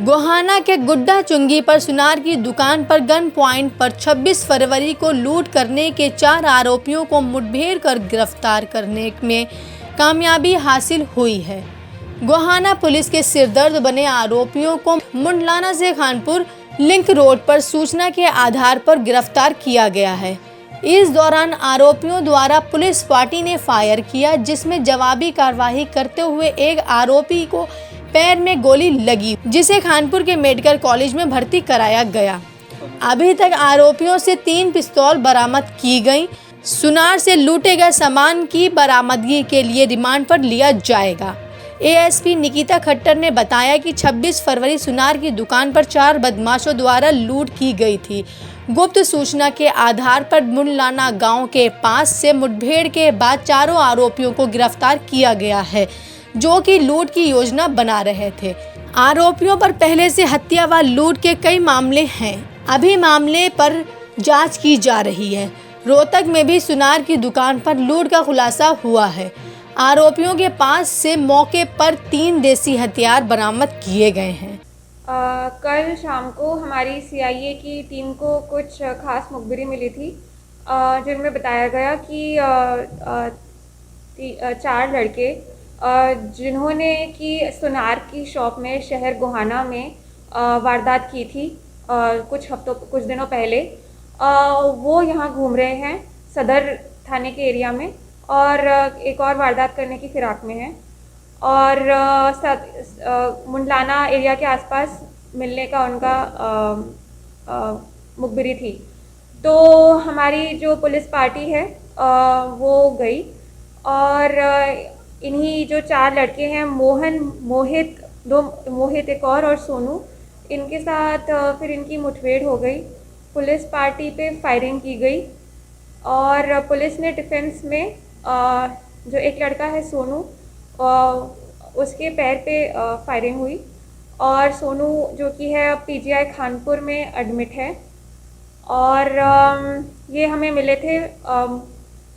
गोहाना के गुड्डा चुंगी पर सुनार की दुकान पर गन पॉइंट पर 26 फरवरी को लूट करने के 4 आरोपियों को मुठभेड़ कर गिरफ्तार करने में कामयाबी हासिल हुई है। गोहाना पुलिस के सिरदर्द बने आरोपियों को मुंडलाना से खानपुर लिंक रोड पर सूचना के आधार पर गिरफ्तार किया गया है। इस दौरान आरोपियों द्वारा पुलिस पार्टी ने फायर किया, जिसमें जवाबी कार्रवाई करते हुए एक आरोपी को पैर में गोली लगी, जिसे खानपुर के मेडिकल कॉलेज में भर्ती कराया गया। अभी तक आरोपियों से 3 पिस्तौल बरामद की गई। सुनार से लूटे गए सामान की बरामदगी के लिए रिमांड पर लिया जाएगा। एएसपी निकिता खट्टर ने बताया कि 26 फरवरी सुनार की दुकान पर 4 बदमाशों द्वारा लूट की गई थी। गुप्त सूचना के आधार पर मुंडलाना गांव के पास से मुठभेड़ के बाद चारों आरोपियों को गिरफ्तार किया गया है, जो कि लूट की योजना बना रहे थे। आरोपियों पर पहले से हत्या व लूट के कई मामले हैं। अभी मामले पर जांच की जा रही है। रोहतक में भी सुनार की दुकान पर लूट का खुलासा हुआ है। आरोपियों के पास से मौके पर 3 देसी हथियार बरामद किए गए हैं। कल शाम को हमारी सीआईए की टीम को कुछ खास मुखबिरी मिली थी, जिनमें बताया गया कि 4 लड़के जिन्होंने कि सुनार की शॉप में शहर गोहाना में वारदात की थी कुछ दिनों पहले, वो यहाँ घूम रहे हैं सदर थाने के एरिया में और एक और वारदात करने की फिराक में है और मुंडलाना एरिया के आसपास मिलने का उनका मुखबिरी थी। तो हमारी जो पुलिस पार्टी है वो गई और इन्हीं जो 4 लड़के हैं, मोहित एक और सोनू, इनके साथ फिर इनकी मुठभेड़ हो गई। पुलिस पार्टी पे फायरिंग की गई और पुलिस ने डिफेंस में जो एक लड़का है सोनू, उसके पैर पे फायरिंग हुई और सोनू जो कि है पीजीआई खानपुर में एडमिट है। और ये हमें मिले थे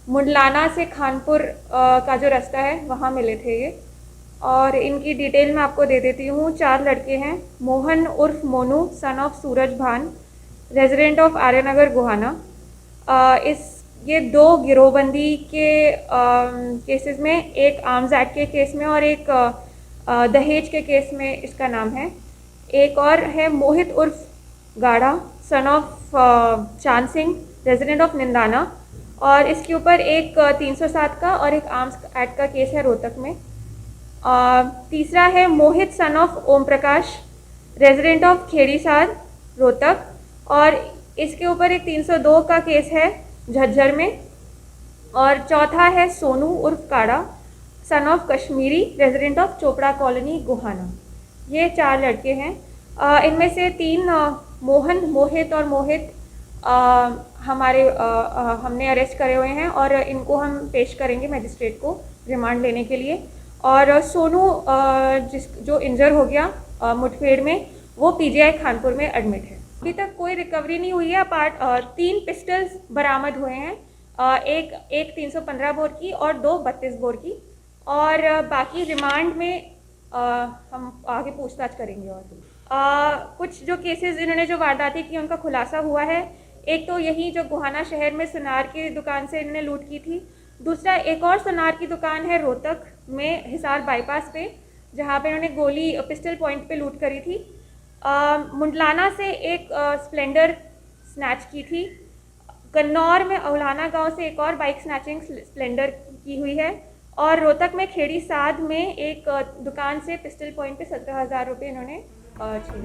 मुंडलाना से खानपुर का जो रास्ता है वहाँ मिले थे ये। और इनकी डिटेल मैं आपको दे देती हूँ। 4 लड़के हैं। मोहन उर्फ मोनू, सन ऑफ सूरज भान, रेजिडेंट ऑफ आर्यनगर गोहाना। ये 2 गिरोहबंदी के केसेस में, एक आर्म्स एक्ट के केस में और एक दहेज के केस में इसका नाम है। एक और है मोहित उर्फ गाढ़ा, सन ऑफ चांद सिंह, रेजिडेंट ऑफ निंदाना, और इसके ऊपर एक 307 का और एक आर्म्स एक्ट का केस है रोहतक में। तीसरा है Mohit son of Om Prakash, resident of Kherisadh Rohtak, और इसके ऊपर एक 302 का केस है झज्जर में। और चौथा है सोनू उर्फ काड़ा, son of Kashmiri, resident of Chopra colony Gohana. ये 4 लड़के हैं। इनमें से 3 मोहित हमने अरेस्ट करे हुए हैं और इनको हम पेश करेंगे मजिस्ट्रेट को रिमांड लेने के लिए। और सोनू जो इंजर हो गया मुठभेड़ में, वो पीजीआई खानपुर में एडमिट है। अभी तक कोई रिकवरी नहीं हुई है। 3 पिस्टल्स बरामद हुए हैं, एक 315 बोर की और 2 32 बोर की, और बाकी रिमांड में हम आगे पूछताछ करेंगे। और कुछ जो केसेस इन्होंने जो वारदातें की उनका खुलासा हुआ है। एक तो यही जो गोहाना शहर में सुनार की दुकान से इन्होंने लूट की थी। दूसरा एक और सुनार की दुकान है रोहतक में हिसार बाईपास पे, जहाँ पे इन्होंने गोली पिस्टल पॉइंट पे लूट करी थी। मुंडलाना से एक स्प्लेंडर स्नैच की थी। कन्नौर में औलाना गांव से एक और बाइक स्नैचिंग स्प्लेंडर की हुई है। और रोहतक में खेड़ी साध में एक दुकान से पिस्टल पॉइंट पे 17,000 रुपये इन्होंने छीने।